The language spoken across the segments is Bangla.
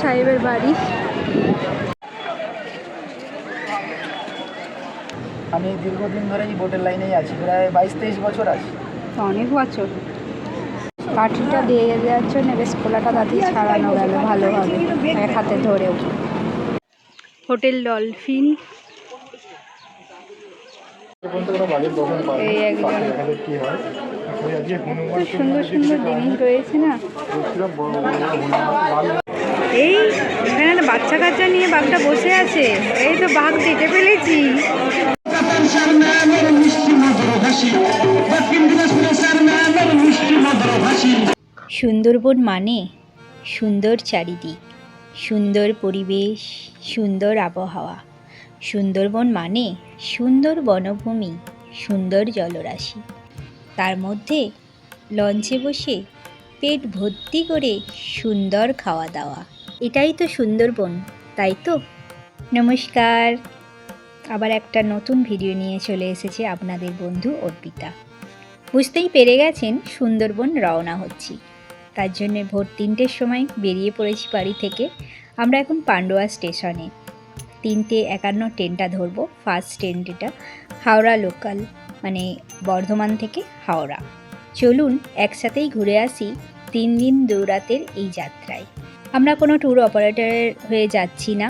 সাহেবের বাড়ি। আমি দীর্ঘদিন ধরে এই বোটের লাইনেই আছি, প্রায় 22-23 বছর আছি। অনেক বছর। কাঠিটা দিয়ে দেওয়ার জন্য বেশ খোলাটা তাতে ছাড়ানো গেল ভালোভাবে এক হাতে ধরেও। Hotel dolphin. এই একজন খুব সুন্দর সুন্দর জিনিস রয়েছে না। এই এখানে একটা বাচ্চা কাচ্চা নিয়ে বাঘটা বসে আছে। এই তো বাঘ দেখে ফেলেছি। সুন্দরবন মানে সুন্দর চারিদিক, সুন্দর পরিবেশ, সুন্দর আবহাওয়া। সুন্দরবন মানে সুন্দর বনভূমি, সুন্দর জলরাশি। তার মধ্যে লঞ্চে বসে পেট ভর্তি করে সুন্দর খাওয়া দাওয়া। এটাই তো সুন্দরবন, তাই তো? নমস্কার, আবার একটা নতুন ভিডিও নিয়ে চলে এসেছে আপনাদের বন্ধু অর্পিতা। বুঝতেই পেরে গেছেন সুন্দরবন রওনা হচ্ছি। তার জন্য ভোর 3টের সময় বেরিয়ে পড়েছি বাড়ি থেকে। আমরা এখন পান্ডুয়া স্টেশনে 3:51 ট্রেনটা ধরবো। ফার্স্ট ট্রেন যেটা হাওড়া লোকাল, মানে বর্ধমান থেকে হাওড়া। চলুন একসাথেই ঘুরে আসি 3 দিন 2 রাতের এই যাত্রায়। আমরা কোনো ট্যুর অপারেটরের হয়ে যাচ্ছি না,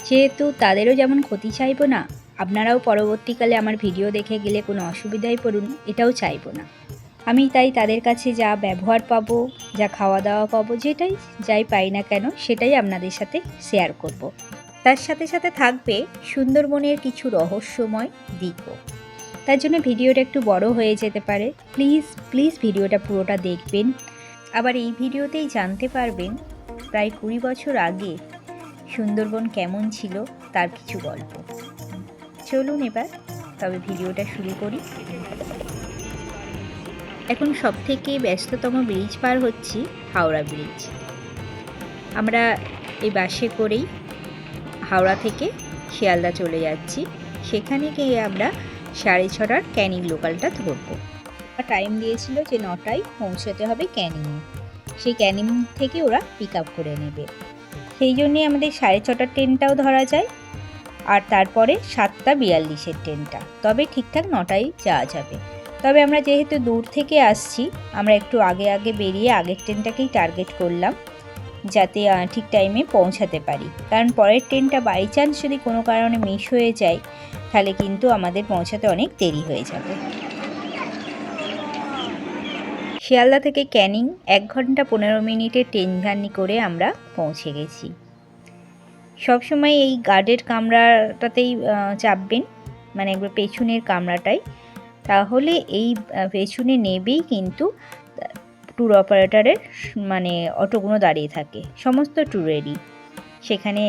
যেহেতু তাদেরও যেমন ক্ষতি চাইবো না, আপনারাও পরবর্তীকালে আমার ভিডিও দেখে গেলে কোনো অসুবিধায় পড়ুন এটাও চাইবো না। আমি তাই তাদের কাছে যা ব্যবহার পাবো, যা খাওয়া দাওয়া পাবো, যাই পাই না কেন সেটাই আপনাদের সাথে শেয়ার করব। তার সাথে সাথে থাকবে সুন্দরবনের কিছু রহস্যময় দিকও। তার জন্য ভিডিওটা একটু বড় হয়ে যেতে পারে। প্লিজ ভিডিওটা পুরোটা দেখবেন। আবার এই ভিডিওতেই জানতে পারবেন প্রায় 20 বছর আগে সুন্দরবন কেমন ছিল তার কিছু গল্প। চলুন এবার তবে ভিডিওটা শুরু করি। এখন সবথেকে ব্যস্ততম ব্রিজ পার হচ্ছি, হাওড়া ব্রিজ। আমরা এই বাসে করেই হাওড়া থেকে শিয়ালদা চলে যাচ্ছি। সেখানে গিয়ে আমরা 6:30টার ক্যানিং লোকালটা ধরবো। টাইম দিয়েছিল যে 9টায় পৌঁছতে হবে ক্যানিংয়ে। সেই ক্যানিং থেকে ওরা পিক আপ করে নেবে। সেই জন্যে আমাদের 6:30টার ট্রেনটাও ধরা যায়, আর তারপরে 7:42-এর ট্রেনটা। তবে ঠিকঠাক 9টায় যাওয়া যাবে। তবে আমরা যেহেতু দূর থেকে আসছি, আমরা একটু আগে বেরিয়ে আগের ট্রেনটাকেই টার্গেট করলাম, যাতে ঠিক টাইমে পৌঁছাতে পারি। কারণ পরের ট্রেনটা বাই চান্স যদি কোনো কারণে মিস হয়ে যায়, তাহলে কিন্তু আমাদের পৌঁছাতে অনেক দেরি হয়ে যাবে। শিয়ালদা থেকে ক্যানিং 1 ঘন্টা 15 মিনিটের ট্রেন জার্নি করে আমরা পৌঁছে গেছি। সবসময় এই গার্ডের কামরাটাতেই চাপবেন, মানে একবার পেছনের কামরাটাই। তাহলে এই পেছনে নেবেই কিন্তু ট্যুর অপারেটরের মানে অটোগুলো দাঁড়িয়ে থাকে, সমস্ত ট্যুরেরই। সেখানে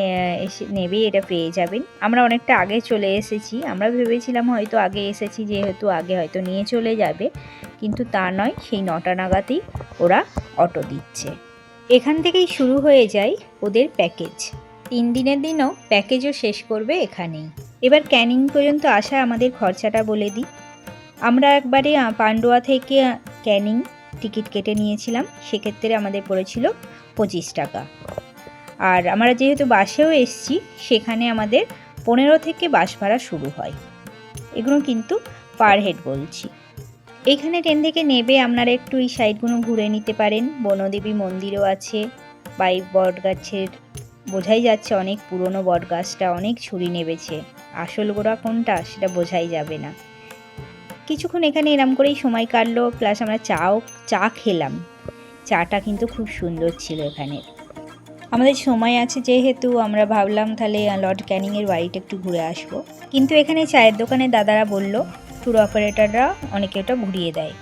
এসে নেবেই এটা পেয়ে যাবেন। আমরা অনেকটা আগে চলে এসেছি। আমরা ভেবেছিলাম হয়তো আগে এসেছি, যেহেতু আগে হয়তো নিয়ে চলে যাবে, কিন্তু তা নয়। সেই 9টা নাগাদই ওরা অটো দিচ্ছে। এখান থেকেই শুরু হয়ে যায় ওদের প্যাকেজ। 3 দিনের দিনও প্যাকেজও শেষ করবে এখানেই। এবার ক্যানিং পর্যন্ত আসা আমাদের খরচাটা বলে দিই। আমরা একবারে পান্ডুয়া থেকে ক্যানিং টিকিট কেটে নিয়েছিলাম। সেক্ষেত্রে আমাদের পড়েছিল 25 টাকা। আর আমরা যেহেতু বাসেও এসছি, সেখানে আমাদের 15 থেকে বাস ভাড়া শুরু হয়। এগুলো কিন্তু পার হেড বলছি। এইখানে ট্রেন থেকে নেবে আপনারা একটু এই সাইডগুলো ঘুরে নিতে পারেন। বনদেবী মন্দিরও আছে। বা এই বট গাছের বোঝাই যাচ্ছে অনেক পুরনো বট গাছটা, অনেক ছুরি নেবেছে। আসল গোড়া কোনটা সেটা বোঝাই যাবে না। কিছুক্ষণ এখানে এরম করেই সময় কাটলো। প্লাস আমরা চা খেলাম। চাটা কিন্তু খুব সুন্দর ছিল এখানে। আমাদের সময় আছে যেহেতু আমরা ভাবলাম তাহলে লর্ড ক্যানিংয়ের বাড়িটা একটু ঘুরে আসবো। কিন্তু এখানে চায়ের দোকানে দাদারা বলল ট্যুর অপারেটররা অনেকে ওটা ঘুরিয়ে দেয়,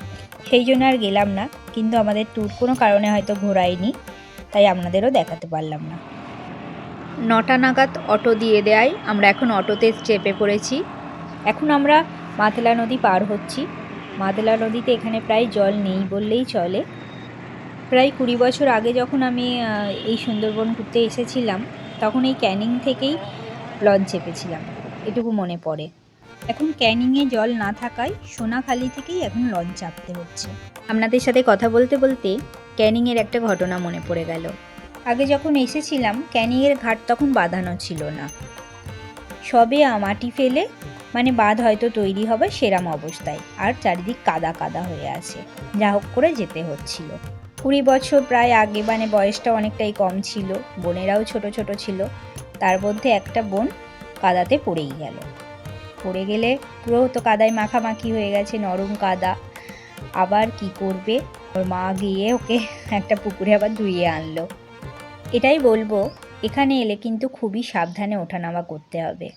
সেই জন্য আর গেলাম না। কিন্তু আমাদের ট্যুর কোনো কারণে হয়তো ঘোরায়নি, তাই আপনাদেরও দেখাতে পারলাম না। 9টা নাগাদ অটো দিয়ে দেয়। আমরা এখন অটোতে চেপে পড়েছি। এখন আমরা মাতলা নদী পার হচ্ছি। মাতলা নদীতে এখানে প্রায় জল নেই বললেই চলে। প্রায় 20 বছর আগে যখন আমি এই সুন্দরবন ঘুরতে এসেছিলাম, তখন এই ক্যানিং থেকেই লঞ্চ চেপেছিলাম, এটুকু মনে পড়ে। এখন ক্যানিংয়ে জল না থাকায় সোনাখালি থেকেই এখন লঞ্চ চাপতে হচ্ছে। আপনাদের সাথে কথা বলতে বলতে ক্যানিংয়ের একটা ঘটনা মনে পড়ে গেল। আগে যখন এসেছিলাম ক্যানিংয়ের ঘাট তখন বাঁধানো ছিল না, সবে মাটি ফেলে মানে বাঁধ হয়তো তৈরি হবে সেরাম অবস্থায়, আর চারিদিক কাদা কাদা হয়ে আছে, যা হোক করে যেতে হচ্ছিল। 20 বছর প্রায় আগে, মানে বয়সটা অনেকটাই কম ছিল, বোনেরাও ছোট ছোট ছিল। তার মধ্যে একটা বোন কাদাতে পড়েই গেল। পড়ে গেলে পুরো তো কাদায় মাখামাখি হয়ে গেছে, নরম কাদা। আবার কি করবে, ওর মা গিয়ে ওকে একটা পুকুরে আবার ধুইয়ে আনলো। এটাই বলবো, এখানে এলে কিন্তু খুবই সাবধানে ওঠানামা করতে হবে।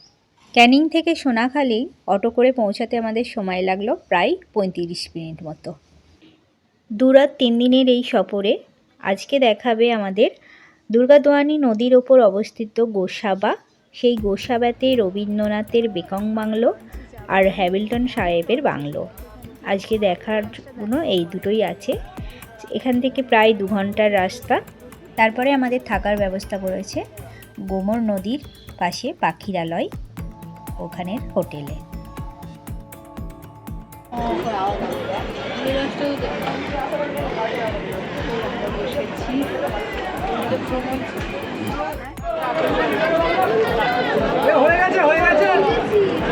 ক্যানিং থেকে সোনাখালি অটো করে পৌঁছাতে আমাদের সময় লাগলো প্রায় 35 মিনিট মতো। 2 রাত 3 দিনের এই সফরে আজকে দেখাবে আমাদের দুর্গাদোয়ানি নদীর ওপর অবস্থিত গোসাবা। সেই গোসাবাতে রবীন্দ্রনাথের বেকং বাংলো আর হ্যামিল্টন সাহেবের বাংলো আজকে দেখার জন্য এই দুটোই আছে। এখান থেকে প্রায় 2 ঘন্টার রাস্তা। তারপরে আমাদের থাকার ব্যবস্থা করেছে গোমর নদীর পাশে পাখিরালয়, ওখানের হোটেলে। হয়ে গেছে হয়ে গেছে,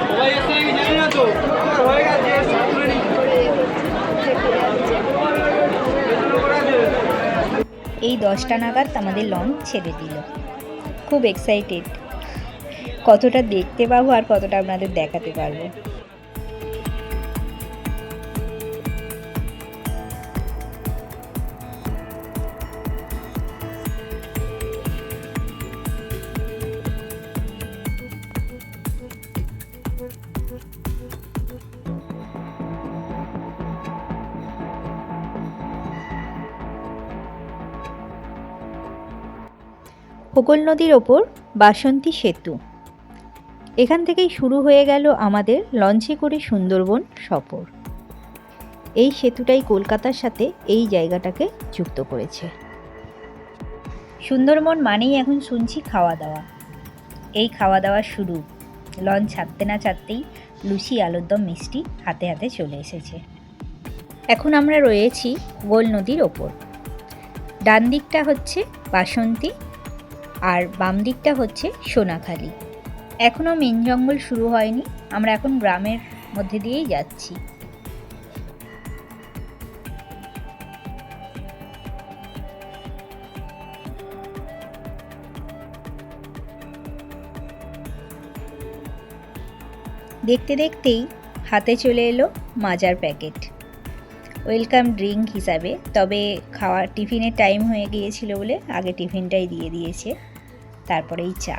সবাই এসে আমি জানি না তো হয়ে গেছে। এই 10টা নাগাদ আমাদের লঞ্চ ছেড়ে দিল। খুব এক্সাইটেড, কতটা দেখতে পাবো আর কতটা আপনাদের দেখাতে পারবো। হোগল নদীর ওপর বাসন্তী সেতু, এখান থেকেই শুরু হয়ে গেল আমাদের লঞ্চে করে সুন্দরবন সফর। এই সেতুটাই কলকাতার সাথে এই জায়গাটাকে যুক্ত করেছে। সুন্দরবন মানেই এখন শুনছি খাওয়া দাওয়া। এই খাওয়া দাওয়া শুরু, লঞ্চ ছাড়তে না ছাড়তেই লুচি আলুর দম মিষ্টি হাতে হাতে চলে এসেছে। এখন আমরা রয়েছি গোল নদীর ওপর। ডান দিকটা হচ্ছে বাসন্তী আর বাম দিকটা হচ্ছে সোনাখালি। এখনও মেন জঙ্গল শুরু হয়নি, আমরা এখন গ্রামের মধ্যে দিয়েই যাচ্ছি। দেখতে দেখতেই হাতে চলে এলো মাজার প্যাকেট, ওয়েলকাম ড্রিঙ্ক হিসাবে। তবে খাওয়ার টিফিনের টাইম হয়ে গিয়েছিল বলে আগে টিফিনটাই দিয়ে দিয়েছে, তারপরেই চা।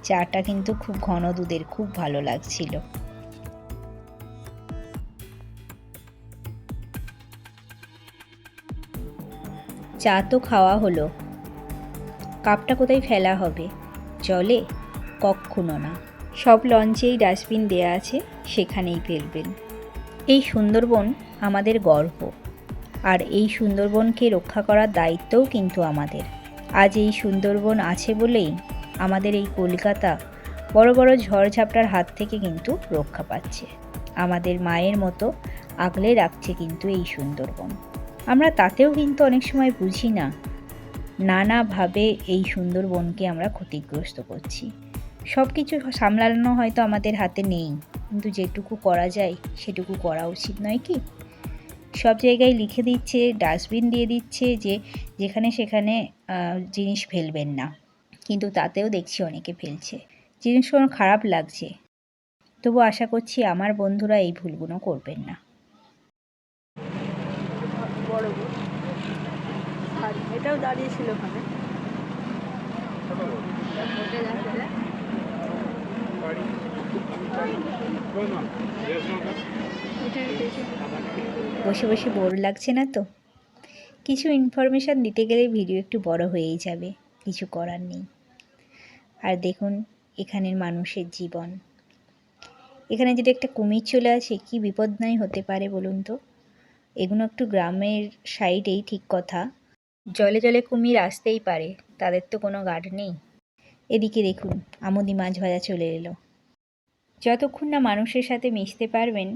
চাটা কিন্তু খুব ঘন দুধের, খুব ভালো লাগছিল। চা তো খাওয়া হলো, কাপটা কোথায় ফেলা হবে? জলে? কক্ষনো না, সব লঞ্চেই ডাস্টবিন দেয়া আছে, সেখানেই ফেলবেন। এই সুন্দরবন আমাদের গর্ব, আর এই সুন্দরবনকে রক্ষা করার দায়িত্বও কিন্তু আমাদের। আজ এই সুন্দরবন আছে বলেই আমাদের এই কলকাতা বড় বড় ঝড়ঝাপটার হাত থেকে কিন্তু রক্ষা পাচ্ছে। আমাদের মায়ের মতো আগলে রাখছে কিন্তু এই সুন্দরবন। আমরা তাতেও কিন্তু অনেক সময় বুঝি না, নানাভাবে এই সুন্দরবনকে আমরা ক্ষতিগ্রস্ত করছি। সব কিছু সামলানো হয়তো আমাদের হাতে নেই, কিন্তু যেটুকু করা যায় সেটুকু করা উচিত নয় কি? সব জায়গায় লিখে দিচ্ছে, ডাস্টবিন দিয়ে দিচ্ছে যে যেখানে সেখানে জিনিস ফেলবেন না, কিন্তু তাতেও দেখছি অনেকে ফেলছে। জিনিসগুলো খারাপ লাগছে, তবু আশা করছি আমার বন্ধুরা এই ভুলগুলো করবেন না। এটাও দাঁড়িয়েছিল ওখানে। বসে বসে বোর লাগছে না তো? কিছু ইনফরমেশান দিতে গেলে ভিডিও একটু বড় হয়েই যাবে, কিছু করার নেই। আর দেখুন এখানের মানুষের জীবন, এখানে যদি একটা কুমির চলে আসে কি বিপদ নয় হতে পারে বলুন তো? এগুলো একটু গ্রামের সাইডেই, ঠিক কথা। জলে জলে কুমির আসতেই পারে, তাদের তো কোনো গার্ড নেই। এদিকে দেখুন আমুদি মাছ ভাজা চলে এলো। যতক্ষণ না মানুষের সাথে মিশতে পারবেন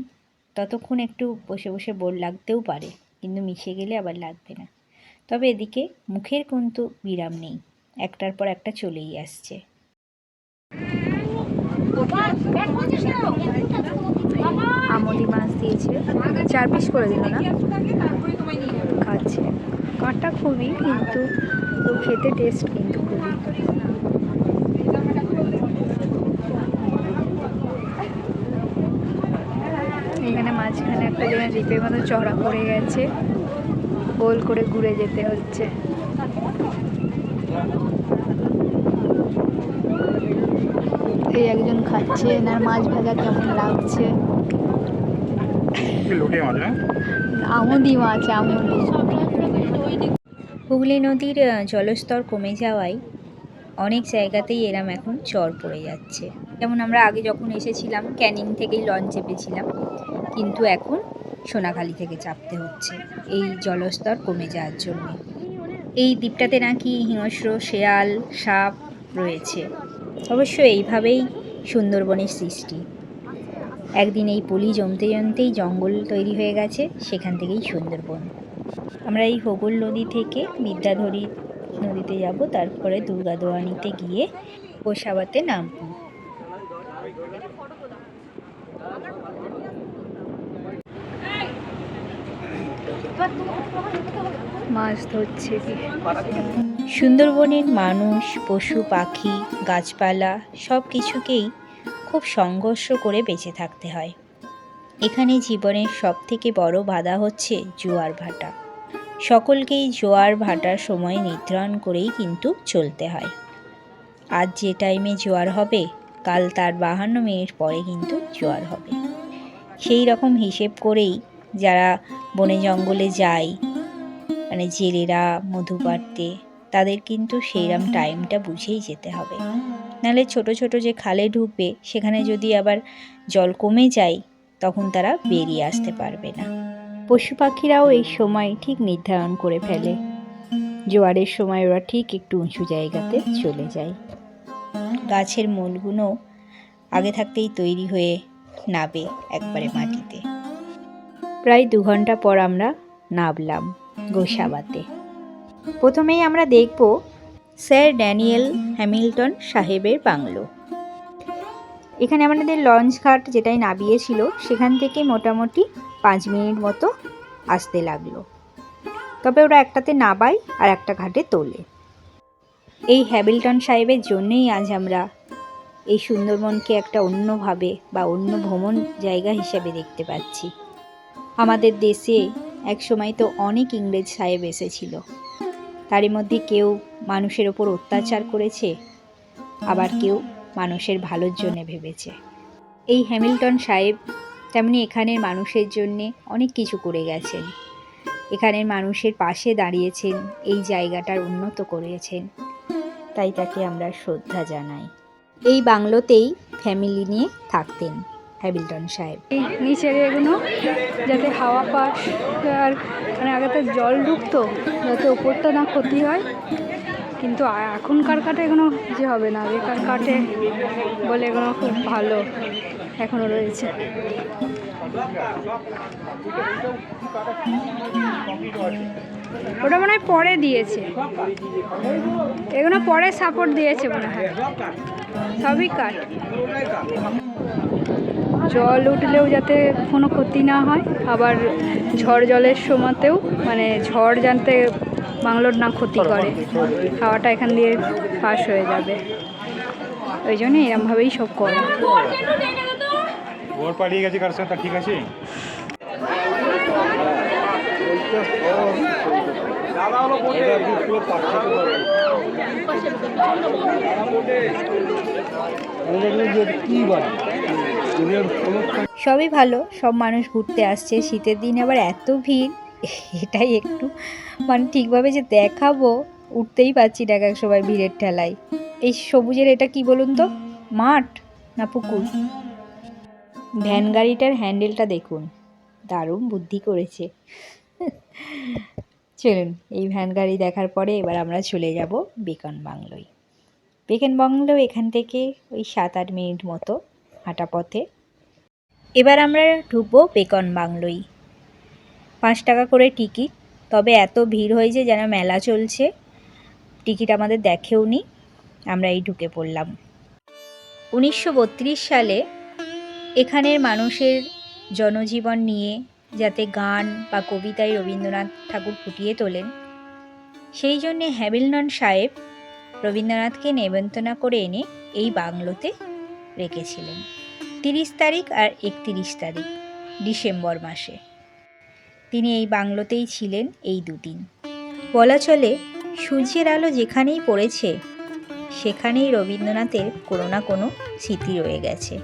ততক্ষণ একটু বসে বসে বোর লাগতেও পারে, কিন্তু মিশে গেলে আবার লাগবে না। তবে এদিকে মুখের কিন্তু বিরাম নেই, একটার পর একটা চলেই আসছে। আমুদি মাছ দিয়েছে, 4 পিস করে দিল না, খাচ্ছে। কাঁটা খুবই, কিন্তু খেতে টেস্ট কিন্তু খুবই। এখানে মাঝখানে একটা জায়গায় দ্বীপের মতো চড়া পড়ে গেছে, গোল করে ঘুরে যেতে হচ্ছে। এই একজন খাচ্ছে, এনার মাছ ভাজা কেমন লাগছে। আমুদি মাছ, আমুদি। হুগলি নদীর জলস্তর কমে যাওয়ায় অনেক জায়গাতেই এরম এখন চর পড়ে যাচ্ছে। যেমন আমরা আগে যখন এসেছিলাম ক্যানিং থেকেই লঞ্চ চেপেছিলাম, কিন্তু এখন সোনাখালি থেকে চাপতে হচ্ছে এই জলস্তর কমে যাওয়ার জন্য। এই দ্বীপটাতে নাকি হিংস্র শেয়াল, সাপ রয়েছে। অবশ্য এইভাবেই সুন্দরবনের সৃষ্টি। একদিন এই পলি জমতে জমতেই জঙ্গল তৈরি হয়ে গেছে, সেখান থেকেই সুন্দরবন। আমরা এই হোগল নদী থেকে বিদ্যাধরী নদীতে যাব, তারপরে দুর্গাদোয়ানিতে গিয়ে গোসাবাতে নামব। মাছ ধরছে কি। সুন্দরবনের মানুষ, পশু পাখি, গাছপালা সব কিছুকেই খুব সংঘর্ষ করে বেঁচে থাকতে হয়। এখানে জীবনের সবথেকে বড় বাধা হচ্ছে জোয়ার ভাটা। সকলকেই জোয়ার ভাটার সময় নির্ধারণ করেই কিন্তু চলতে হয়। আজ যে টাইমে জোয়ার হবে, কাল তার 52 মিনিট পরে কিন্তু জোয়ার হবে। সেই রকম হিসেব করেই যারা বনে জঙ্গলে যায়, মানে জেলেরা মধু পাড়তে, তাদের কিন্তু সেইরকম টাইমটা বুঝেই যেতে হবে। নাহলে ছোট ছোট যে খালে ঢুকবে, সেখানে যদি আবার জল কমে যায়, তখন তারা বেরিয়ে আসতে পারবে না। পশু পাখিরাও এই সময় ঠিক নির্ধারণ করে ফেলে। জোয়ারের সময় ওরা ঠিক একটু উঁচু জায়গাতে চলে যায়। গাছের মূলগুলো আগে থাকতেই তৈরি হয়ে নাবে একবারে মাটিতে। প্রায় 2 ঘন্টা পর আমরা নামলাম গোসাবাতে। প্রথমেই আমরা দেখব স্যার ড্যানিয়েল হ্যামিল্টন সাহেবের বাংলো। এখানে আমাদের লঞ্চ ঘাট যেটাই নামিয়েছিল, সেখান থেকে মোটামুটি 5 মিনিট মতো আসতে লাগলো। তবে ওরা একটাতে নামায় আর একটা ঘাটে তোলে। এই হ্যামিল্টন সাহেবের জন্যেই আজ আমরা এই সুন্দরবনকে একটা অন্যভাবে বা অন্য ভ্রমণ জায়গা হিসেবে দেখতে পাচ্ছি। আমাদের দেশে এক সময় তো অনেক ইংরেজ সাহেব এসেছিল, তারই মধ্যে কেউ মানুষের ওপর অত্যাচার করেছে, আবার কেউ মানুষের ভালোর জন্য ভেবেছে। এই হ্যামিল্টন সাহেব তেমনি এখানের মানুষের জন্যে অনেক কিছু করে গেছেন। এখানের মানুষের পাশে দাঁড়িয়েছেন, এই জায়গাটার উন্নত করেছেন, তাই তাকে আমরা শ্রদ্ধা জানাই। এই বাংলোতেই ফ্যামিলি নিয়ে থাকতেন হ্যামিল্টন সাহেব। এই নিচের এগুলো যাতে হাওয়া পাস, আর মানে আগে তো জল ঢুকতো, যাতে ওপরটা না ক্ষতি হয়। কিন্তু এখনকার কাঠে এগুলো যে হবে না, আগেকার কাঠে বলে এগুলো খুব ভালো এখনও রয়েছে। ওটা মনে হয় পরে দিয়েছে, এগুলো পরে সাপোর্ট দিয়েছে মনে হয়, সবই কাঠ। জল উঠলেও যাতে কোনো ক্ষতি না হয়, আবার ঝড় জলের সময়তেও মানে ঝড় যাতে বাংলোর না ক্ষতি করে, হাওয়াটা এখান দিয়ে পাস হয়ে যাবে, ওই জন্য এরমভাবেই সব করে। ওর পালিয়ে গেছে কার সাথে, ঠিক আছে। সবই ভালো, সব মানুষ ঘুরতে আসছে, শীতের দিনে আবার এত ভিড়, এটাই একটু মানে ঠিকভাবে যে দেখাবো উঠতেই পারছি না এক সবাই ভিড়ের ঠেলায়। এই সবুজের এটা কি বলুন তো, মাঠ না পুকুর? ভ্যান গাড়িটার হ্যান্ডেলটা দেখুন, দারুণ বুদ্ধি করেছে। চলুন, এই ভ্যান গাড়ি দেখার পরে এবার আমরা চলে যাব বেকন বাংলোয়। বেকন বাংলো এখান থেকে ওই 7-8 মিনিট মতো হাঁটা পথে। এবার আমরা ঢুকবো বেকন বাংলোয়। 5 টাকা করে টিকিট, তবে এত ভিড় হয়েছে যেন মেলা চলছে। টিকিট আমাদের দেখেও নি, আমরা এই ঢুকে পড়লাম। 1932 সালে এখানের মানুষের জনজীবন নিয়ে যাতে গান বা কবিতায় রবীন্দ্রনাথ ঠাকুর ফুটিয়ে তোলেন, সেই জন্যে হ্যামিল্টন সাহেব রবীন্দ্রনাথকে নেমন্তন্ন করে এনে এই বাংলোতে রেখেছিলেন 30 তারিখ আর 31 তারিখ ডিসেম্বর মাসে। তিনি এই বাংলোতেই ছিলেন এই দুদিন। বলা চলে সূর্যের আলো যেখানেই পড়েছে সেখানেই রবীন্দ্রনাথের কোনো না কোনো স্মৃতি রয়ে গেছে।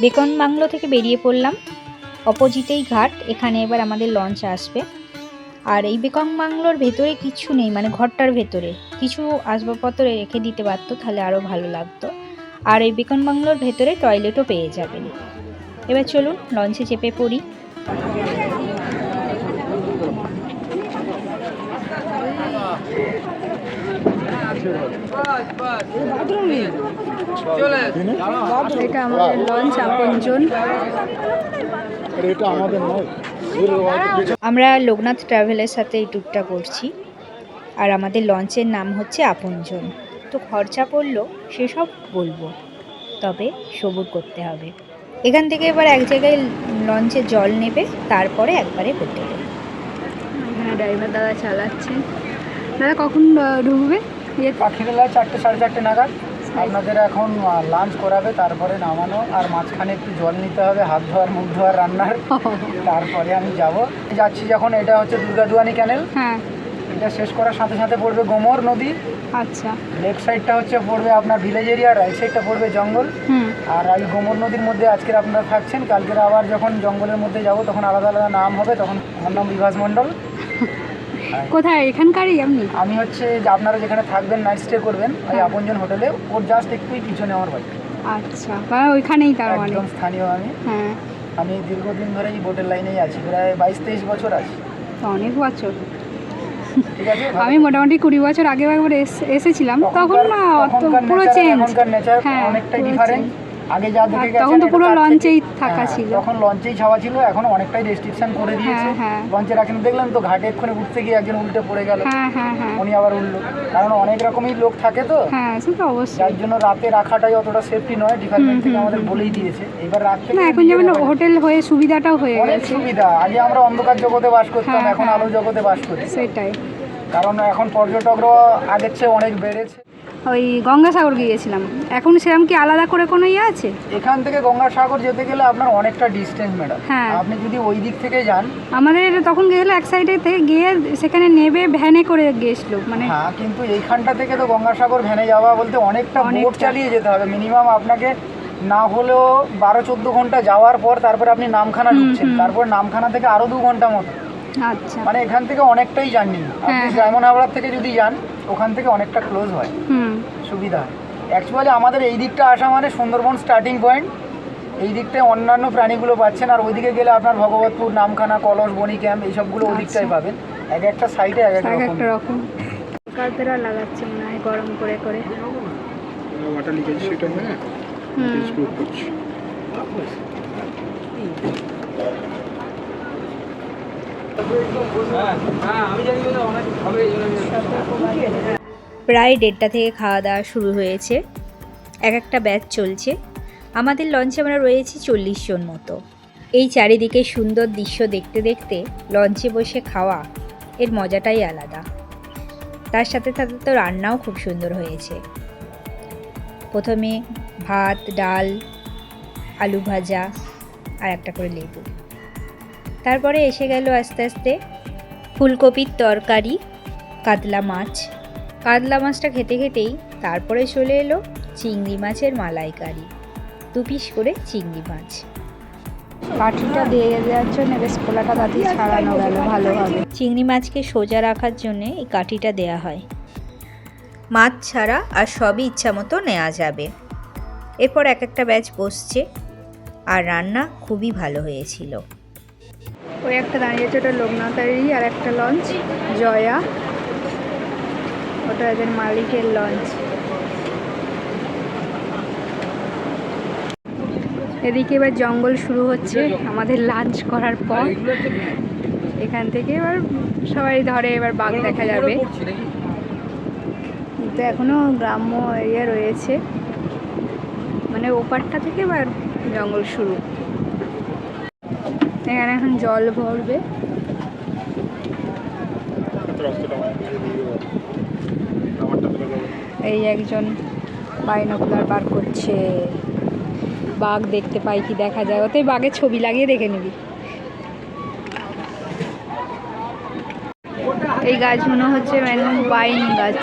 বেকন বাংলো থেকে বেরিয়ে পড়লাম, অপোজিটেই ঘাট, এখানে এবার আমাদের লঞ্চ আসবে। আর এই বেকন বাংলোর ভেতরে কিছু নেই, মানে ঘরটার ভেতরে কিছু আসবাবপত্র রেখে দিতে পারতো, তাহলে আরও ভালো লাগতো। আর এই বেকন বাংলোর ভেতরে টয়লেটও পেয়ে যাবেন। এবার চলুন লঞ্চে চেপে পড়ি। এটা আমাদের লঞ্চ আপনজন। আমরা লোকনাথ ট্রাভেলের সাথে এই ট্যুরটা করছি, আর আমাদের লঞ্চের নাম হচ্ছে আপনজন। তো খরচা পড়লো সেসব বলবো, তবে সবুর করতে হবে। এখান থেকে এবার এক জায়গায় লঞ্চে জল নেবে, তারপরে একবারে হোটেলে। এখানে ড্রাইভার দাদা চালাচ্ছেন। দাদা কখন ঢুকবে? পাখিবেলা 4টে 4:30 নাগাদ আপনাদের এখন লাঞ্চ করাবে, তারপরে নামানো, আর মাঝখানে একটু জল নিতে হবে, হাত ধোয়ার, মুখ ধোয়ার, রান্নার। তারপরে আমি যাচ্ছি যখন, এটা হচ্ছে দুর্গাদুয়ানি ক্যানেল। হ্যাঁ, এটা শেষ করার সাথে সাথে পড়বে গোমর নদী। আচ্ছা। লেফট সাইডটা হচ্ছে পড়বে আপনার ভিলেজ এরিয়া, রাইট সাইডটা পড়বে জঙ্গল। আর এই গোমর নদীর মধ্যে আজকের আপনারা থাকছেন, কালকের আবার যখন জঙ্গলের মধ্যে যাব তখন আলাদা আলাদা নাম হবে। তখন আমার নাম বিভাস মণ্ডল। কোথায় এখানকারই আপনি? আমি হচ্ছে যে আপনারা যেখানে থাকবেন, নাইট স্টে করবেন, ওই আপনজন হোটেলে, ওর জাস্ট একটুই পিছনে আমার বাড়ি। আচ্ছা, ওইখানেই তার মানে। একদম স্থানীয় আমি। হ্যাঁ, আমি দীর্ঘদিন ধরে এই বোটের লাইনেই আছি, প্রায় 22-23 বছর আছি। অনেক বছর। ঠিক আছে, আমি মোটামুটি 20 বছর আগে একবার এসেছিলাম, তখন না পুরো চেঞ্জ। এখনকার নেচার হ্যাঁ, অনেকটাই ডিফারেন্ট। আগে যা দেখে গেছেন, তখন তো পুরো লঞ্চেই থাকা ছিল। তখন লঞ্চেই ছাওয়া ছিল, এখন অনেকটাই রেস্ট্রিকশন করে দিয়েছে। লঞ্চে রাখেন, দেখলেন তো ঘাটে এক্ষুনি উঠতে গিয়ে একজন উল্টে পড়ে গেল। হ্যাঁ হ্যাঁ হ্যাঁ, উনি আবার উঠলো, কারণ অনেক রকমই লোক থাকে তো। হ্যাঁ, সে তো অবশ্যই। যার জন্য রাতে রাখাটাই অতটা সেফটি নয়, ডিপার্টমেন্ট থেকে আমাদের বলেই দিয়েছে। এবার রাতে না, এখন যেমন হোটেল হয়ে সুবিধাটাও হয়ে অনেক গেছে। সুবিধা। আগে আমরা অন্ধকার জগতে বাস করতাম, এখন আলো জগতে বাস করি। সেটাই, কারণ এখন পর্যটকরা আগের চেয়ে অনেক বেড়েছে। ওই গঙ্গাসাগর গিয়েছিলাম, এখন সেরকম কি আলাদা করে কোনো ইয়ে আছে? এখান থেকে গঙ্গাসাগর যেতে গেলে আপনার অনেকটা ডিস্টেন্স ম্যাডাম। হ্যাঁ, আপনি যদি ওই দিক থেকে যান, আমাদের তখন গেলে এক সাইডে থেকে গিয়ে সেখানে নেবে ভ্যানে করে গেছিল মানে। হ্যাঁ, কিন্তু এইখানটা থেকে তো গঙ্গাসাগর ভ্যানে যাওয়া বলতে অনেকটা বোট চালিয়ে যেতে হবে। মিনিমাম আপনাকে না হলেও 12-14 ঘন্টা যাওয়ার পর তারপরে আপনি নামখানা ঢুকছেন, তারপর নামখানা থেকে আরও 2 ঘন্টা মতো। আচ্ছা, মানে এখান থেকে অনেকটাই জার্নি। আপনি ডায়মন্ড হাবড়ার থেকে যদি যান, ওখান থেকে অনেকটা ক্লোজ হয়, সুবিধা হয়। অ্যাকচুয়ালি আমাদের এই দিকটা আসা মানে সুন্দরবন স্টার্টিং পয়েন্ট। এই দিকটায় অন্যান্য প্রাণীগুলো পাচ্ছেন, আর ওইদিকে গেলে আপনার ভগবতপুর, নামখানা, কলস, বনি ক্যাম্প, এইসবগুলো ওদিকটাই পাবেন। এক একটা সাইডে এক একটা রকম। কালকেরা লাগাচ্ছে মনে হয় গরম করে করে। ওয়াটার লিকেজ সেটা হয়ে এক্সপ্লোর করছে। প্রায় 1:30 থেকে খাওয়া দাওয়া শুরু হয়েছে, এক একটা ব্যাচ চলছে। আমাদের লঞ্চে আমরা রয়েছি 40 জন মতো। এই চারিদিকে সুন্দর দৃশ্য দেখতে দেখতে লঞ্চে বসে খাওয়া, এর মজাটাই আলাদা। তার সাথে সাথে তো রান্নাও খুব সুন্দর হয়েছে। প্রথমে ভাত, ডাল, আলু ভাজা আর একটা করে লেবু। তারপরে এসে গেল আস্তে আস্তে ফুলকপির তরকারি, কাতলা মাছ। কাতলা মাছটা খেতে খেতেই তারপরে চলে এলো চিংড়ি মাছের মালাইকারি, 2 পিস করে চিংড়ি মাছ। কাঠিটা দিয়ে দেওয়ার জন্য বেশ খোলাটা তাড়াতাড়ি ছাড়ানো গেল ভালোভাবে। চিংড়ি মাছকে সোজা রাখার জন্য এই কাঠিটা দেয়া হয়। মাছ ছাড়া আর সবই ইচ্ছা মতো নেওয়া যাবে। এরপর এক একটা ব্যাচ বসছে, আর রান্না খুবই ভালো হয়েছিল। ওই একটা দাঁড়িয়েছে, ওটা লোকনাথেরই, আর একটা লঞ্চ জয়া, ওটা এদের মালিকের লঞ্চ। এদিকে এবার জঙ্গল শুরু হচ্ছে আমাদের লাঞ্চ করার পর। এখান থেকে এবার সবাই ধরে এবার বাঘ দেখা যাবে, কিন্তু এখনো গ্রাম্য এরিয়া রয়েছে, মানে ওপারটা থেকে এবার জঙ্গল শুরু। এখানে এখন জল ভরবে। এই একজন বাইনোকুলার বার করছে, বাঘ দেখতে পাই কি দেখা যায়, ওতে বাঘের ছবি লাগিয়ে দেখে নিবি। এই গাছগুলো হচ্ছে বাইন গাছ।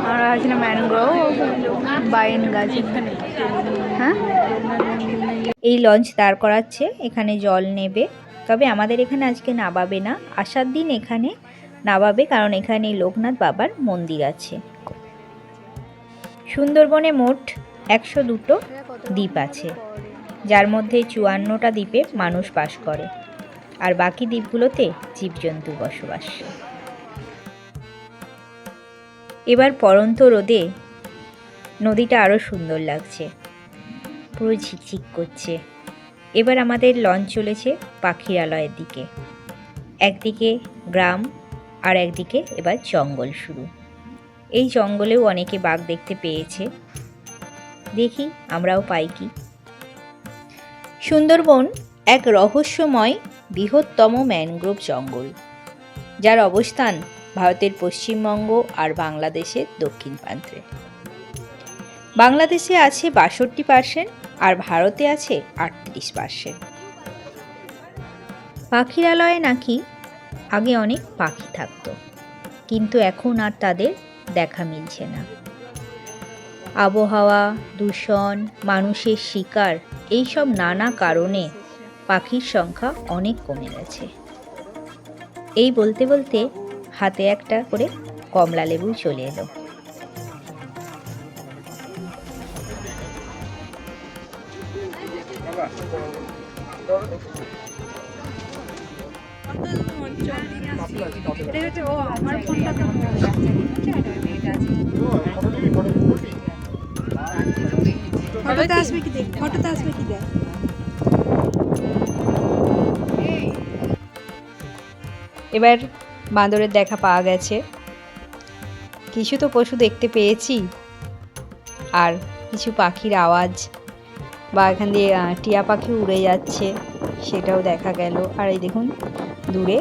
আমরা ভাবছিলাম ম্যানগ্রোভ, বাইন গাছ এখানে। হ্যাঁ, এই লঞ্চ দাঁড় করাচ্ছে, এখানে জল নেবে। তবে আমাদের এখানে আজকে নাবাবে না, আসার দিন এখানে নাবাবে, কারণ এখানে লোকনাথ বাবার মন্দির আছে। সুন্দরবনে মোট 102টো দ্বীপ আছে, যার মধ্যে 54টা দ্বীপে মানুষ বাস করে, আর বাকি দ্বীপগুলোতে জীবজন্তু বসবাস। এবার পড়ন্ত রোদে নদীটা আরও সুন্দর লাগছে, পুরো ঝিকঝিক করছে। এবার আমাদের লঞ্চ চলেছে পাখিরালয়ের দিকে। একদিকে গ্রাম আর একদিকে এবার জঙ্গল শুরু। এই জঙ্গলেও অনেকে বাঘ দেখতে পেয়েছে, দেখি আমরাও পাই কি। সুন্দরবন এক রহস্যময় বৃহত্তম ম্যানগ্রোভ জঙ্গল, যার অবস্থান ভারতের পশ্চিমবঙ্গ আর বাংলাদেশের দক্ষিণ প্রান্তে। বাংলাদেশে আছে 62% আর ভারতে আছে 38%। পাখিরালয়ে নাকি আগে অনেক পাখি থাকতো, কিন্তু এখন আর তাদের দেখা মিলছে না। আবহাওয়া, দূষণ, মানুষের শিকার, এইসব নানা কারণে পাখির সংখ্যা অনেক কমে গেছে। এই বলতে বলতে হাতে একটা করে কমলা লেবু চলে এলো। ফটোতে আসবে কি দেখ, ফটোতে আসবে কি দেখ। এবার বাঁদরের দেখা পাওয়া গেছে, কিছু তো পশু দেখতে পেয়েছি, আর কিছু পাখির আওয়াজ, বা এখান দিয়ে টিয়া পাখি উড়ে যাচ্ছে সেটাও দেখা গেল। আর এই দেখুন দূরে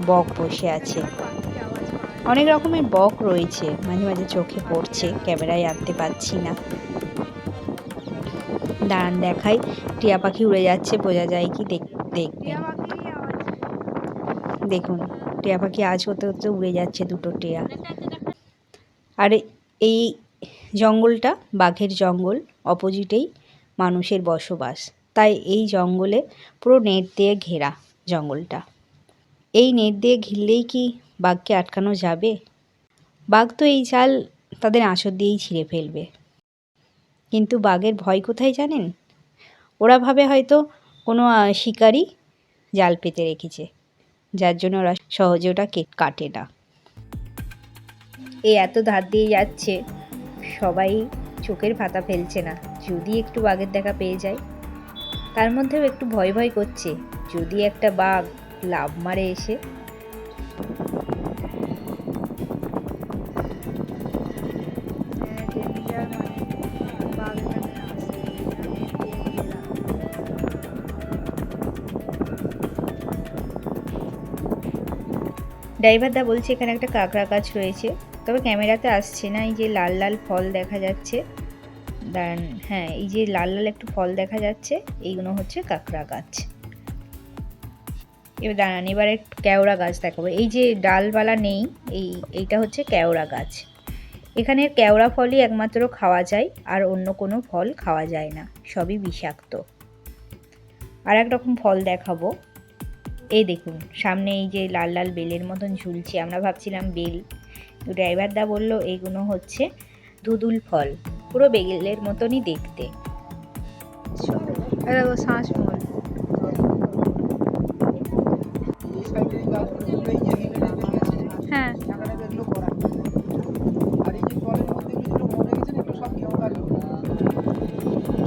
বক বসে আছে, অনেক রকমের বক রয়েছে, মাঝে মাঝে চোখে পড়ছে, ক্যামেরায় আনতে পারছি না। দাঁড়ান দেখাই, টিয়া পাখি উড়ে যাচ্ছে, বোঝা যায় কি দেখবেন। দেখুন টিয়া পাখি আজ হতে হতে উড়ে যাচ্ছে, 2টো টিয়া। আর এই জঙ্গলটা বাঘের জঙ্গল, অপোজিটেই মানুষের বসবাস, তাই এই জঙ্গলে পুরো নেট দিয়ে ঘেরা জঙ্গলটা। এই নেট দিয়ে ঘিরলেই কি বাঘকে আটকানো যাবে? বাঘ তো এই জাল তাদের আঁচড় দিয়েই ছিঁড়ে ফেলবে। কিন্তু বাঘের ভয় কোথায় জানেন? ওরা ভাবে হয়তো কোনো শিকারি জাল পেতে রেখেছে, যার জন্য ওরা সহজে ওটা কাটে না। এই এত ধার দিয়ে যাচ্ছে, সবাই চোখের পাতা ফেলছে না, যদি একটু বাঘের দেখা পেয়ে যায়। তার মধ্যেও একটু ভয় ভয় করছে, যদি একটা বাঘ লাফ মারে এসে। ড্রাইভারদা বলছে এখানে একটা কাঁকড়া গাছ রয়েছে, তবে ক্যামেরাতে আসছে না। এই যে লাল লাল ফল দেখা যাচ্ছে, দাঁড়ান, হ্যাঁ এই যে লাল লাল একটু ফল দেখা যাচ্ছে এইগুলো হচ্ছে কাঁকড়া গাছ। এবার দাঁড়ান, এবার একটু কেওড়া গাছ দেখাবো। এই যে ডালওয়ালা নেই, এইটা হচ্ছে কেওড়া গাছ। এখানের কেওড়া ফলই একমাত্র খাওয়া যায়, আর অন্য কোনো ফল খাওয়া যায় না, সবই বিষাক্ত। আর এক রকম ফল দেখাবো, এই দেখুন সামনে এই যে লাল লাল বেলের মতন ঝুলছে, আমরা ভাবছিলাম বেল, ড্রাইভার দা বললো এইগুলো হচ্ছে ধুদুল ফল, পুরো বেলের মতনই দেখতে। শ্বাসমূল এই সাইডের এই গাছগুলো পুরো এই যে নেমে নেমে গেছে, হ্যাঁ এখানে এগুলো করা। আর এই যে জলের মধ্যে যেগুলো মরে গেছে না, এগুলো সব কেউ গাছগুলো।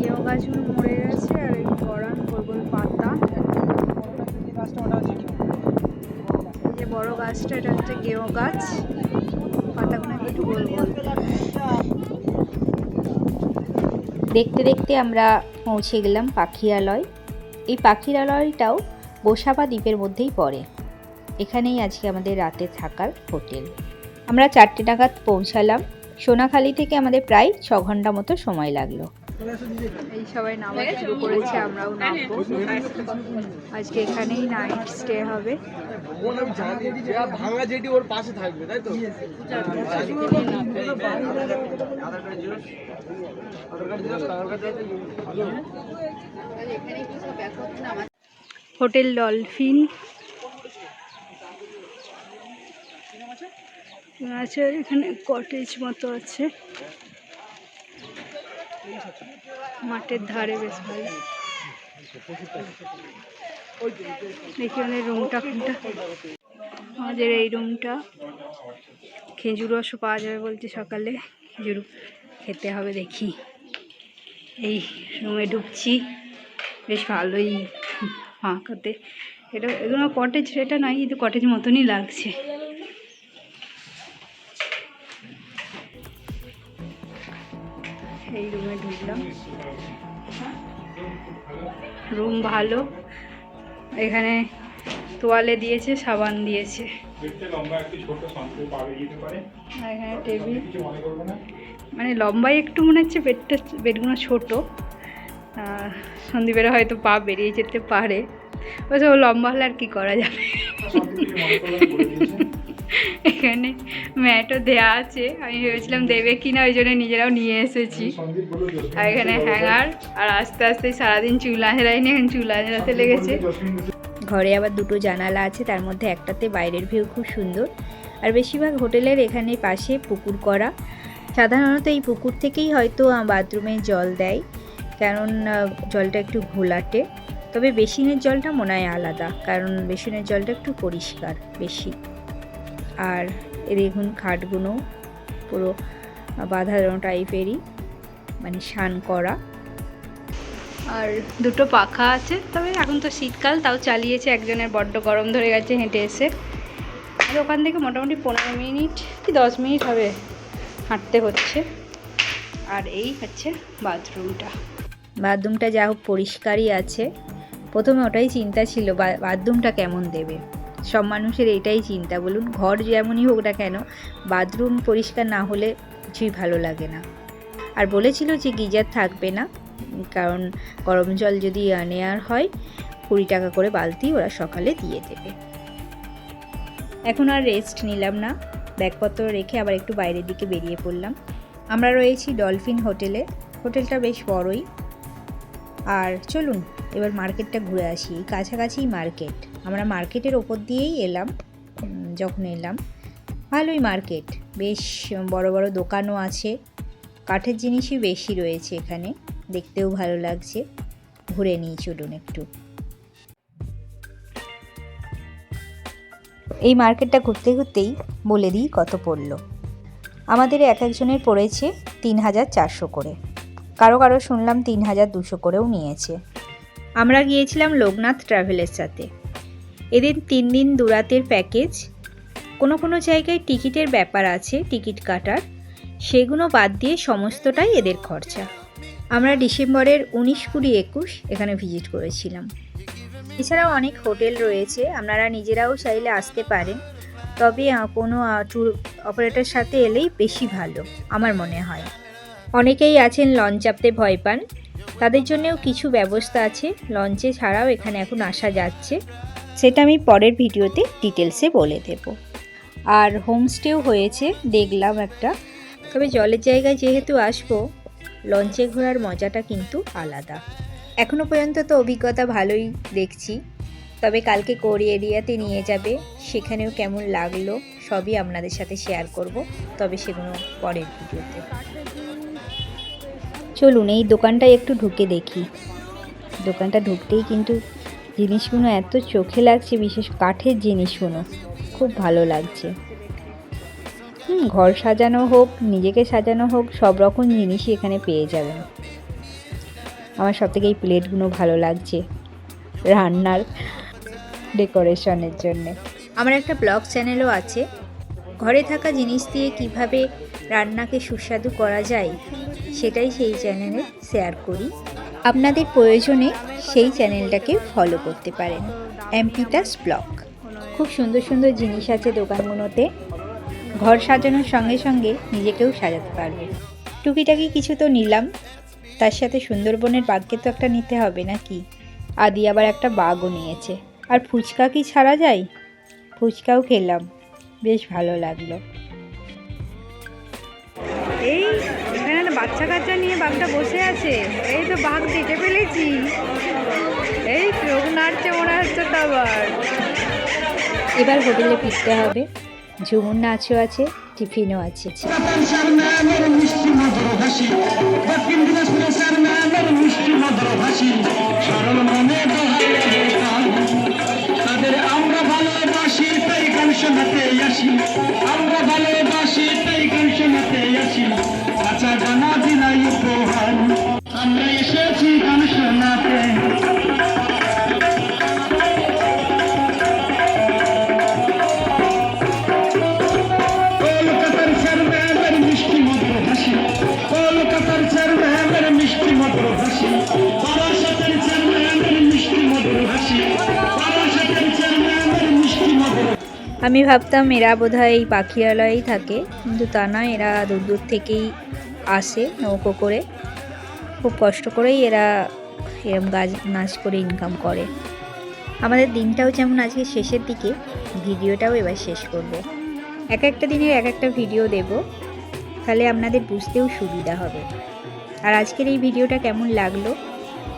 কেউ গাছগুলো মরে গেছে, আর এই গরান গোল গোল পাতা। যে গাছটা ওটা হচ্ছে কেউ। এই যে বড় গাছটা, এটা হচ্ছে গেও গাছ, পাতাগুলো একটু গোল গোল। দেখতে দেখতে আমরা পৌঁছে গেলাম পাখিরালয়। এই পাখিরালয়টাও গোসাবা দ্বীপের মধ্যেই পড়ে। এখানেই আজকে আমাদের রাতে থাকার হোটেল। আমরা 4টে নাগাদ পৌঁছালাম। সোনাখালি থেকে আমাদের প্রায় 6 ঘন্টা মতো সময় লাগলো। এই সবাই নামা শুরু করেছে, আমরাও নামবো। আজকে এখানেই নাইট স্টে হবে। ভাঙা যেটি ওর পাশে থাকবে, তাই তো? হোটেল ডলফিন আছে, এখানে কটেজ মতো আছে মাঠের ধারে, বেশ ভালো। দেখি আমাদের রুমটা কোনটা। আমাদের এই রুমটা, খেজুর রসও পাওয়া যাবে বলছে সকালে, খেজুর খেতে হবে। দেখি এই রুমে ঢুকছি, বেশ ভালোই ফাঁকাতে। এটা এগুলো কটেজ, এটা নয় কিন্তু কটেজ মতনই লাগছে। এই রুমে ঢুকলাম, রুম ভালো। এখানে তোয়ালে দিয়েছে, সাবান দিয়েছে, আর এখানে টেবিল। মানে লম্বাই একটু মনে হচ্ছে বেডটা, বেডগুলো ছোটো। সন্দীপেরা হয়তো পা বেরিয়ে যেতে পারে, ওসব লম্বা হলে আর কি করা যাবে। এখানে ম্যাটও দেয়া আছে, আমি ভেবেছিলাম দেবে কিনা, ওই জন্য নিজেরাও নিয়ে এসেছি। আর এখানে হ্যাঙ্গার, আর আস্তে আস্তে সারাদিন চুল আঁচড়াইনি, এখন চুল আঁচড়াতে লেগেছে। ঘরে আবার 2টো জানালা আছে, তার মধ্যে একটাতে বাইরের ভিউ খুব সুন্দর। আর বেশিরভাগ হোটেলের এখানে পাশে পুকুর করা। সাধারণত এই পুকুর থেকেই হয়তো বাথরুমে জল দেয়, কারণ জলটা একটু ঘোলাটে। তবে বেসিনের জলটা মনে হয় আলাদা, কারণ বেসিনের জলটা একটু পরিষ্কার বেশি। আর এ দেখুন খাটগুলো পুরো বাঁধানো টাইপেরই, মানে স্নান করা। আর 2টো পাখা আছে, তবে এখন তো শীতকাল, তাও চালিয়েছে। একজনের বড্ড গরম ধরে গেছে হেঁটে এসে। আর ওখান থেকে মোটামুটি 15 মিনিট কি 10 মিনিট হবে হাঁটতে হচ্ছে। আর এই হচ্ছে বাথরুমটা। বাথরুমটা যা হোক পরিষ্কারই আছে। প্রথমে ওটাই চিন্তা ছিল, বাথরুমটা কেমন দেবে। সব মানুষের এইটাই চিন্তা, বলুন ঘর যেমনই হোক না কেন, বাথরুম পরিষ্কার না হলে কিছুই ভালো লাগে না। আর বলেছিল যে গিজার থাকবে না, কারণ গরম জল যদি নেওয়ার হয় 20 টাকা করে বালতি ওরা সকালে দিয়ে দেবে। এখন আর রেস্ট নিলাম না, ব্যাগপত্র রেখে আবার একটু বাইরের দিকে বেরিয়ে পড়লাম। আমরা রয়েছি ডলফিন হোটেলে। হোটেলটা বেশ বড়ই। আর চলুন এবার মার্কেটটা ঘুরে আসি, কাছাকাছি মার্কেট। আমরা মার্কেটের ওপর দিয়েই এলাম, যখন এলাম ভালোই মার্কেট, বেশ বড় বড় দোকানও আছে, কাঠের জিনিসই বেশি রয়েছে এখানে, দেখতেও ভালো লাগছে। ঘুরে নিই চলুন একটু। এই মার্কেটটা ঘুরতে ঘুরতেই বলে দিই কত পড়ল। আমাদের এক একজনের পড়েছে 3400 করে, কারো কারো শুনলাম 3200 করেও নিয়েছে। আমরা গিয়েছিলাম লোকনাথ ট্রাভেলের সাথে। এদের 3 দিন 2 রাতের প্যাকেজ। কোনো কোনো জায়গায় টিকিটের ব্যাপার আছে, টিকিট কাটার, সেগুলো বাদ দিয়ে সমস্তটাই এদের খরচা। আমরা ডিসেম্বরের 19, 20, 21 এখানে ভিজিট করেছিলাম। এছাড়াও অনেক হোটেল রয়েছে, আপনারা নিজেরাও চাইলে আসতে পারেন, তবে কোনো ট্যুর অপারেটরের সাথে এলেই বেশি ভালো আমার মনে হয়। অনেকেই আছেন লঞ্চ চাপতে ভয় পান, তাদের জন্যও কিছু ব্যবস্থা আছে। লঞ্চে ছাড়াও এখানে এখন আসা যাচ্ছে, সেটা আমি পরের ভিডিওতে ডিটেলসে বলে দেব। আর হোমস্টেও হয়েছে দেখলাম একটা। তবে জলের জায়গায় যেহেতু আসবো, লঞ্চে ঘোরার মজাটা কিন্তু আলাদা। এখনও পর্যন্ত তো অভিজ্ঞতা ভালোই দেখছি, তবে কালকে কোর এরিয়াতে নিয়ে যাবে, সেখানেও কেমন লাগলো সবই আপনাদের সাথে শেয়ার করব, তবে সেগুলো পরের ভিডিওতে। চলুন এই দোকানটায় একটু ঢুকে দেখি। দোকানটা ঢুকতেই কিন্তু জিনিসগুলো এত চোখে লাগছে, বিশেষ কাঠের জিনিসগুলো খুব ভালো লাগছে। ঘর সাজানো হোক, নিজেকে সাজানো হোক, সব রকম জিনিসই এখানে পেয়ে যাবেন। আমার সবথেকে এই প্লেটগুলো ভালো লাগছে রান্নার ডেকোরেশনের জন্যে। আমার একটা ব্লগ চ্যানেলও আছে, ঘরে থাকা জিনিস দিয়ে কিভাবে রান্নাকে সুস্বাদু করা যায় সেটাই সেই চ্যানেলে শেয়ার করি। আপনাদের প্রয়োজনে সেই চ্যানেলটাকে ফলো করতে পারেন, এমপিতাস ব্লগ। খুব সুন্দর সুন্দর জিনিস আছে দোকানগুলোতে, ঘর সাজানোর সঙ্গে সঙ্গে নিজেকেও সাজাতে পারবে। টুকিটাকি কিছু তো নিলাম, তার সাথে সুন্দরবনের বাঘকে তো একটা নিতে হবে নাকি। আদি আবার একটা বাঘও নিয়েছে। আর ফুচকা কি ছাড়া যায়, ফুচকাও খেলাম, বেশ ভালো লাগলো। এই এখানে একটা বাচ্চা কাচ্চা নিয়ে বাঘটা বসে আছে। এই তো বাঘ দেখে ফেলেছি, এই চোখ নাড়ছে মনে হচ্ছে তো আবার। এবার হোটেলে ফিরতে হবে। ঝুমুর নাচও আছে, টিফিনও আছে। আমরা ভালোবাসি তাই গান শোনাতে আসি, আমরা ভালোবাসি তাই গান শোনাতে আসি, আচ্ছা জানা দিলাই উপহার, আমরা এসেছি গান শোনাতে। কলকাতার স্যার ম্যামের মিষ্টি মধুর হাসি, কলকাতার স্যার ম্যামের মিষ্টি মধুর হাসি, বারাসাতের স্যার ম্যামের মিষ্টি মধুর হাসি, বারাসাতের স্যার ম্যামের মিষ্টি মধুর। আমি ভাবতাম এরা বোধহয় এই পাখিরালয়েই থাকে, কিন্তু তা নয়, এরা দূর দূর থেকেই আসে নৌকো করে। খুব কষ্ট করেই এরা এরম গাছ নাচ করে ইনকাম করে। আমাদের দিনটাও যেমন আজকে শেষের দিকে, ভিডিওটাও এবার শেষ করব। এক একটা দিনের এক একটা ভিডিও দেব, তাহলে আপনাদের বুঝতেও সুবিধা হবে। আর আজকের এই ভিডিওটা কেমন লাগলো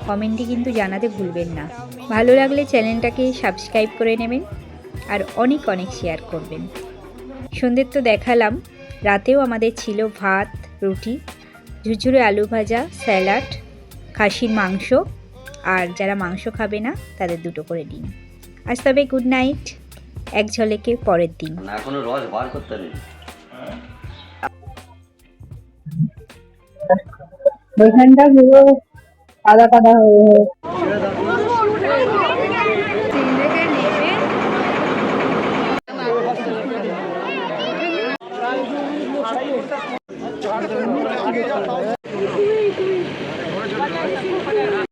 কমেন্টে কিন্তু জানাতে ভুলবেন না। ভালো লাগলে চ্যানেলটাকে সাবস্ক্রাইব করে নেবেন আর অনেক অনেক শেয়ার করবেন। সন্ধ্যের তো দেখালাম, রাতেও আমাদের ছিল ভাত, রুটি, ঝুরঝুরে আলু ভাজা, স্যালাড, খাসির মাংস, আর যারা মাংস খাবে না তাদের 2টো করে ডিম। আজ তবে গুড নাইট, এক ঝলকে পরের দিন। এখনো রস বার করতে নেই। ওইখানটা পুরো কাদা কাদা হয়ে